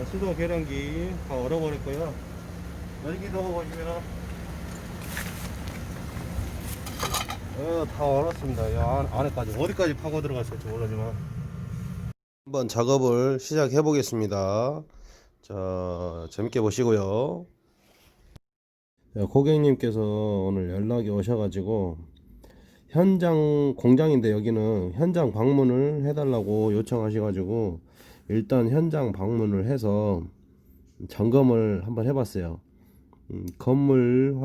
수도 계량기 다 얼어버렸고요. 여기도 보시면은 다 얼었습니다. 안에까지 어디까지 파고 들어갔을지 모르지만 한번 작업을 시작해 보겠습니다. 자, 재밌게 보시고요. 고객님께서 오늘 연락이 오셔가지고 현장 공장인데 여기는 현장 방문을 해달라고 요청하셔가지고 일단 현장 방문을 해서 점검을 한번 해봤어요. 건물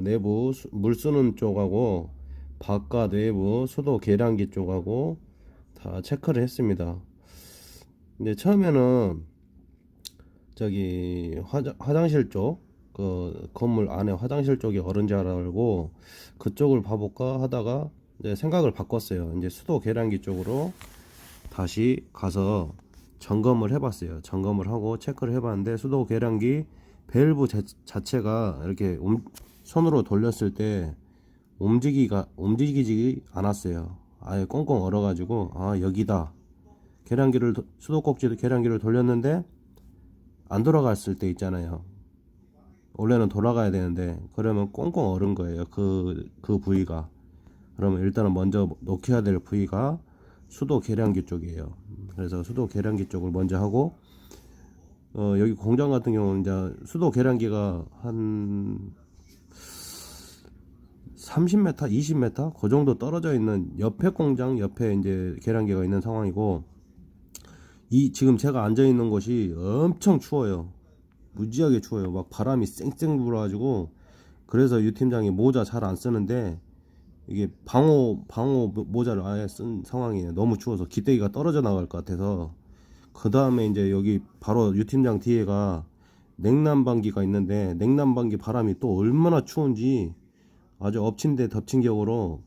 내부 물 쓰는 쪽하고 바깥 외부 수도 계량기 쪽하고 다 체크를 했습니다. 근데 처음에는 저기 화장실 쪽 그 건물 안에 화장실 쪽이 얼은 줄 알고 그쪽을 봐볼까 하다가 이제 생각을 바꿨어요. 이제 수도 계량기 쪽으로 다시 가서 점검을 해봤어요. 점검을 하고 체크를 해봤는데 수도 계량기 밸브 자체가 이렇게 손으로 돌렸을 때 움직이지 않았어요. 아예 꽁꽁 얼어가지고 아 여기다 수도꼭지 계량기를 돌렸는데 안 돌아갔을 때 있잖아요. 원래는 돌아가야 되는데 그러면 꽁꽁 얼은 거예요. 그 부위가. 그러면 일단은 먼저 놓겨야 될 부위가 수도 계량기 쪽이에요. 그래서 수도 계량기 쪽을 먼저 하고 여기 공장 같은 경우는 이제 수도 계량기가 한 30m, 20m 그 정도 떨어져 있는 옆에 공장 옆에 이제 계량기가 있는 상황이고 지금 제가 앉아 있는 곳이 엄청 추워요. 무지하게 추워요. 막 바람이 쌩쌩 불어가지고 그래서 유 팀장이 모자 잘 안 쓰는데 이게 방호 모자를 아예 쓴 상황이에요. 너무 추워서 기대기가 떨어져 나갈 것 같아서. 그 다음에 이제 여기 바로 유 팀장 뒤에가 냉난방기가 있는데 냉난방기 바람이 또 얼마나 추운지 아주 엎친 데 덮친 격으로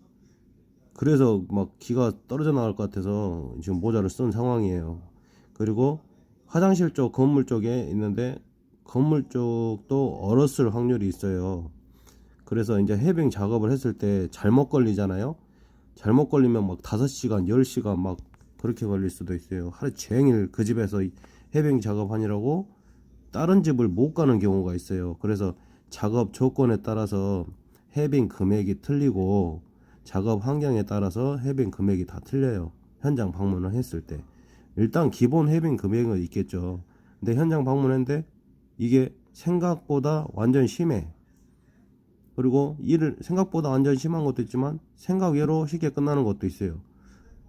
그래서 막 기가 떨어져 나갈 것 같아서 지금 모자를 쓴 상황이에요. 그리고 화장실 쪽 건물 쪽에 있는데 건물 쪽도 얼었을 확률이 있어요. 그래서 이제 해빙 작업을 했을 때 잘못 걸리잖아요. 잘못 걸리면 막 5시간 10시간 막 그렇게 걸릴 수도 있어요. 하루 종일 그 집에서 해빙 작업하느라고 다른 집을 못 가는 경우가 있어요. 그래서 작업 조건에 따라서 해빙 금액이 틀리고 작업 환경에 따라서 해빙 금액이 다 틀려요. 현장 방문을 했을 때 일단 기본 해빙 금액은 있겠죠. 근데 현장 방문했는데 이게 생각보다 완전 심해. 그리고 일을 생각보다 완전 심한 것도 있지만 생각 외로 쉽게 끝나는 것도 있어요.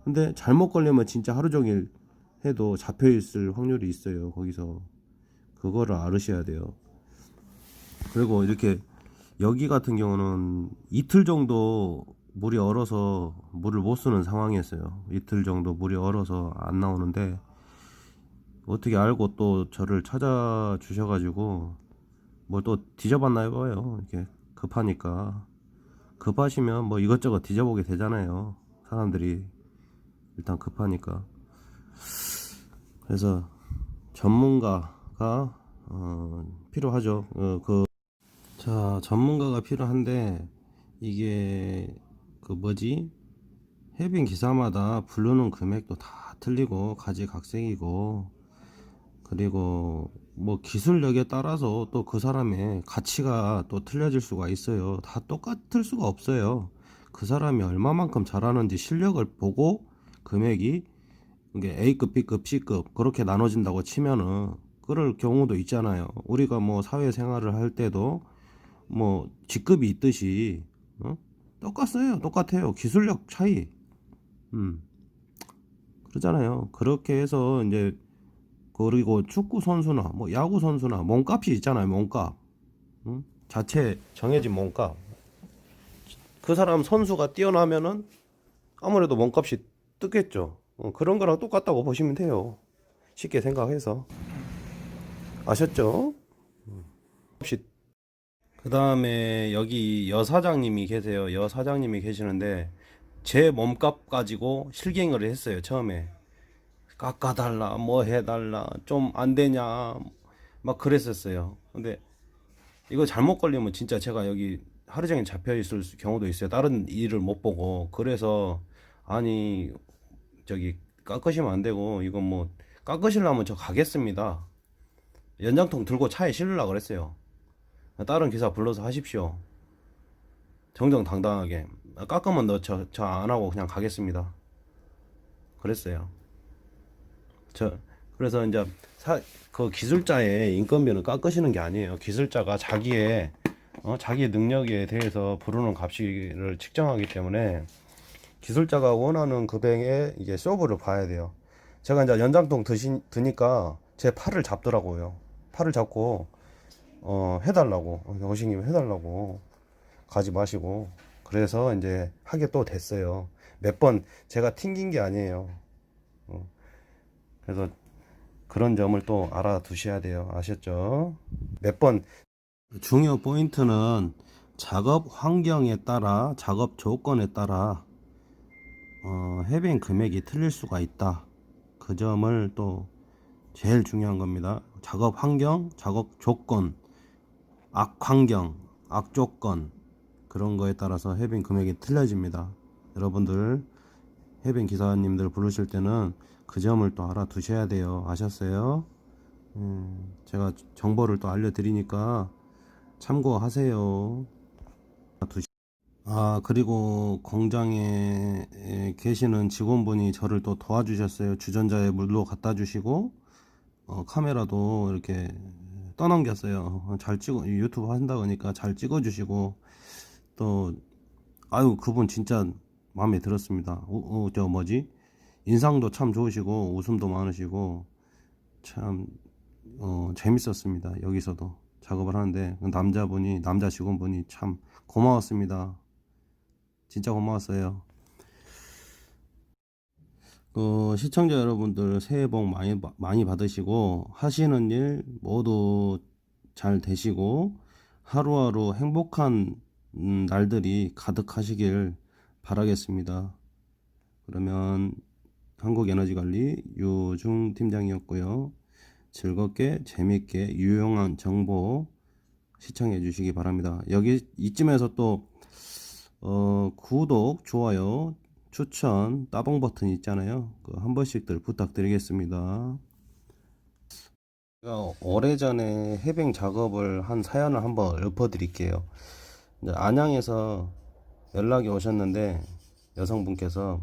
근데 잘못 걸리면 진짜 하루 종일 해도 잡혀 있을 확률이 있어요. 거기서 그거를 알으셔야 돼요. 그리고 이렇게 여기 같은 경우는 이틀 정도 물이 얼어서 물을 못 쓰는 상황이었어요. 이틀 정도 물이 얼어서 안 나오는데 어떻게 알고 또 저를 찾아주셔가지고 뭐 또 뒤져봤나 봐요. 이렇게 급하니까 급하시면 뭐 이것저것 뒤져보게 되잖아요. 사람들이 일단 급하니까. 그래서 전문가가 필요하죠. 자, 전문가가 필요한데 이게 그 뭐지? 해빙 기사마다 부르는 금액도 다 틀리고 가지각색이고 그리고 뭐 기술력에 따라서 또 그 사람의 가치가 또 틀려질 수가 있어요. 다 똑같을 수가 없어요. 그 사람이 얼마만큼 잘하는지 실력을 보고 금액이 이게 A급, B급, C급 그렇게 나눠진다고 치면은 그럴 경우도 있잖아요. 우리가 뭐 사회생활을 할 때도 뭐 직급이 있듯이 똑같아요. 기술력 차이. 그러잖아요. 그렇게 해서 이제 그리고 축구 선수나 뭐 야구 선수나 몸값이 있잖아요. 몸값. 자체 정해진 몸값. 그 사람 선수가 뛰어나면은 아무래도 몸값이 뜨겠죠. 그런 거랑 똑같다고 보시면 돼요. 쉽게 생각해서. 아셨죠? 그 다음에 여기 여사장님이 계세요. 여사장님이 계시는데 제 몸값 가지고 실갱이를 했어요. 처음에 깎아달라 뭐 해달라 좀 안되냐 막 그랬었어요. 근데 이거 잘못 걸리면 진짜 제가 여기 하루 종일 잡혀 있을 경우도 있어요. 다른 일을 못 보고. 그래서 아니 저기 깎으시면 안 되고 이건 뭐 깎으시려면 저 가겠습니다. 연장통 들고 차에 실으려고 그랬어요. 다른 기사 불러서 하십시오. 정정당당하게. 깎으면 저 안 하고 그냥 가겠습니다. 그랬어요. 그래서 이제 그 기술자의 인건비는 깎으시는 게 아니에요. 기술자가 자기의 능력에 대해서 부르는 값을 측정하기 때문에 기술자가 원하는 금액에 이게 서브를 봐야 돼요. 제가 이제 연장통 드니까 제 팔을 잡더라고요. 팔을 잡고 해달라고, 여신님 해달라고, 가지 마시고. 그래서 이제 하게 또 됐어요. 몇 번 제가 튕긴 게 아니에요. 그래서 그런 점을 또 알아두셔야 돼요. 아셨죠? 몇 번. 중요 포인트는 작업 환경에 따라, 작업 조건에 따라 해빙 금액이 틀릴 수가 있다. 그 점을 또 제일 중요한 겁니다. 작업 환경, 작업 조건, 악환경, 악조건, 그런 거에 따라서 해빙 금액이 틀려집니다. 여러분들 해빙 기사님들 부르실 때는 그 점을 또 알아두셔야 돼요. 아셨어요? 제가 정보를 또 알려드리니까 참고하세요. 그리고 공장에 계시는 직원분이 저를 또 도와주셨어요. 주전자에 물도 갖다 주시고, 카메라도 이렇게 떠넘겼어요. 잘 유튜브 한다고 하니까 잘 찍어주시고, 또, 그분 진짜 마음에 들었습니다. 인상도 참 좋으시고, 웃음도 많으시고, 참, 재밌었습니다. 여기서도 작업을 하는데, 남자 직원분이 참 고마웠습니다. 진짜 고마웠어요. 시청자 여러분들 새해 복 많이 받으시고 하시는 일 모두 잘 되시고 하루하루 행복한 날들이 가득하시길 바라겠습니다. 그러면 한국에너지관리 유중 팀장이었고요. 즐겁게 재밌게 유용한 정보 시청해 주시기 바랍니다. 이쯤에서 또 구독, 좋아요, 추천, 따봉 버튼 있잖아요. 한 번씩들 부탁드리겠습니다. 제가 오래전에 해빙 작업을 한 사연을 한번 읊어드릴게요. 이제 안양에서 연락이 오셨는데 여성분께서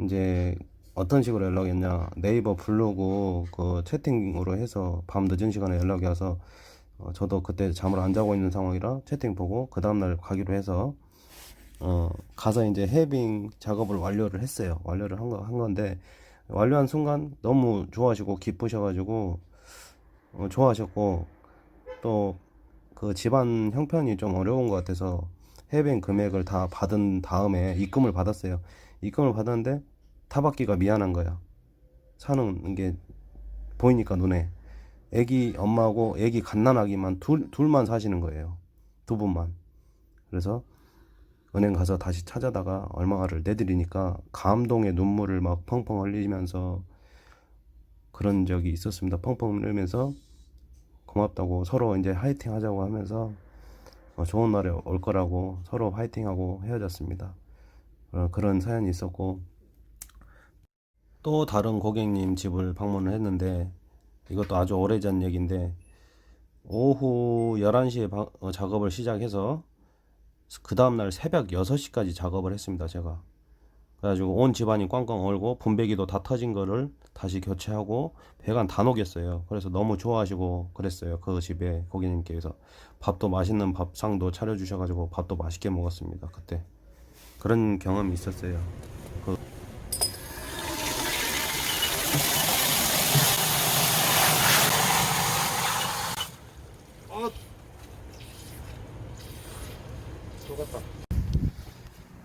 이제 어떤 식으로 연락이 했냐, 네이버 블로그 그 채팅으로 해서 밤 늦은 시간에 연락이 와서 저도 그때 잠을 안 자고 있는 상황이라 채팅 보고 그 다음날 가기로 해서 가서 이제 해빙 작업을 완료를 했어요. 완료를 한 건데 완료한 순간 너무 좋아하시고 기쁘셔가지고 좋아하셨고, 또 그 집안 형편이 좀 어려운 것 같아서 해빙 금액을 다 받은 다음에 입금을 받았어요. 입금을 받았는데 타받기가 미안한 거야. 사는 게 보이니까 눈에 애기 엄마하고 애기 갓난아기만 둘만 사시는 거예요. 두 분만. 그래서 은행 가서 다시 찾아다가 얼마를 내드리니까 감동의 눈물을 막 펑펑 흘리면서 그런 적이 있었습니다. 펑펑 흘리면서 고맙다고 서로 이제 화이팅 하자고 하면서 좋은 날에 올 거라고 서로 화이팅하고 헤어졌습니다. 그런 사연이 있었고, 또 다른 고객님 집을 방문을 했는데 이것도 아주 오래전 얘기인데 오후 11시에 작업을 시작해서 그 다음날 새벽 6시까지 작업을 했습니다. 제가 그래가지고 온 집안이 꽝꽝 얼고 분배기도 다 터진 거를 다시 교체하고 배관 다 녹였어요. 그래서 너무 좋아하시고 그랬어요. 그 집에 고객님께서 밥도 맛있는 밥상도 차려주셔가지고 밥도 맛있게 먹었습니다. 그때 그런 경험이 있었어요.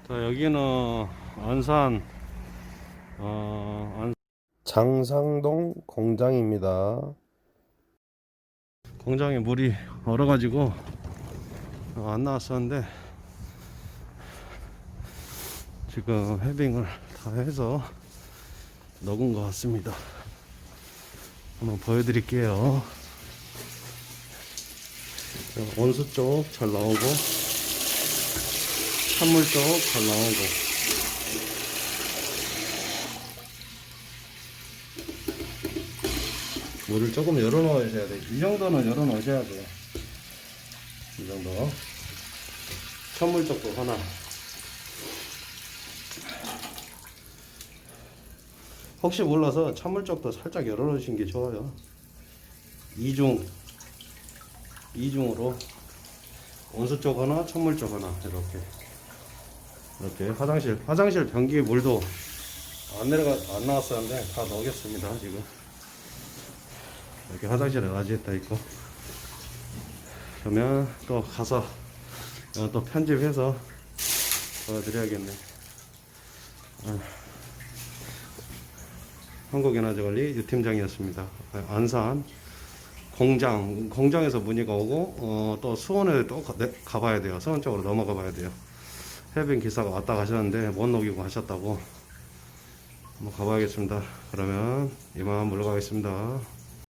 자, 여기는 안산 장상동 공장입니다. 공장에 물이 얼어가지고 안 나왔었는데 지금 해빙을 다 해서 녹은 것 같습니다. 한번 보여드릴게요. 온수 쪽 잘 나오고 찬물 쪽 잘 나오고. 물을 조금 열어 놓으셔야 돼요. 이 정도는 열어 놓으셔야 돼요. 이 정도. 천물적도 하나. 혹시 몰라서 찬물적도 살짝 열어 놓으시는 게 좋아요. 이중으로 온수 쪽 하나, 찬물 쪽 하나, 이렇게 화장실 변기 물도 안 나왔었는데 다 넣겠습니다. 지금 이렇게 화장실에 라지에타 있고, 그러면 또 가서 또 편집해서 보여드려야겠네. 한국에너지관리 유팀장이었습니다. 안산 공장에서 문의가 오고, 또 수원에 또 가봐야 돼요. 수원 쪽으로 넘어가 봐야 돼요. 해변 기사가 왔다 가셨는데 못 녹이고 하셨다고. 한번 가봐야겠습니다. 그러면 이만 물러가겠습니다.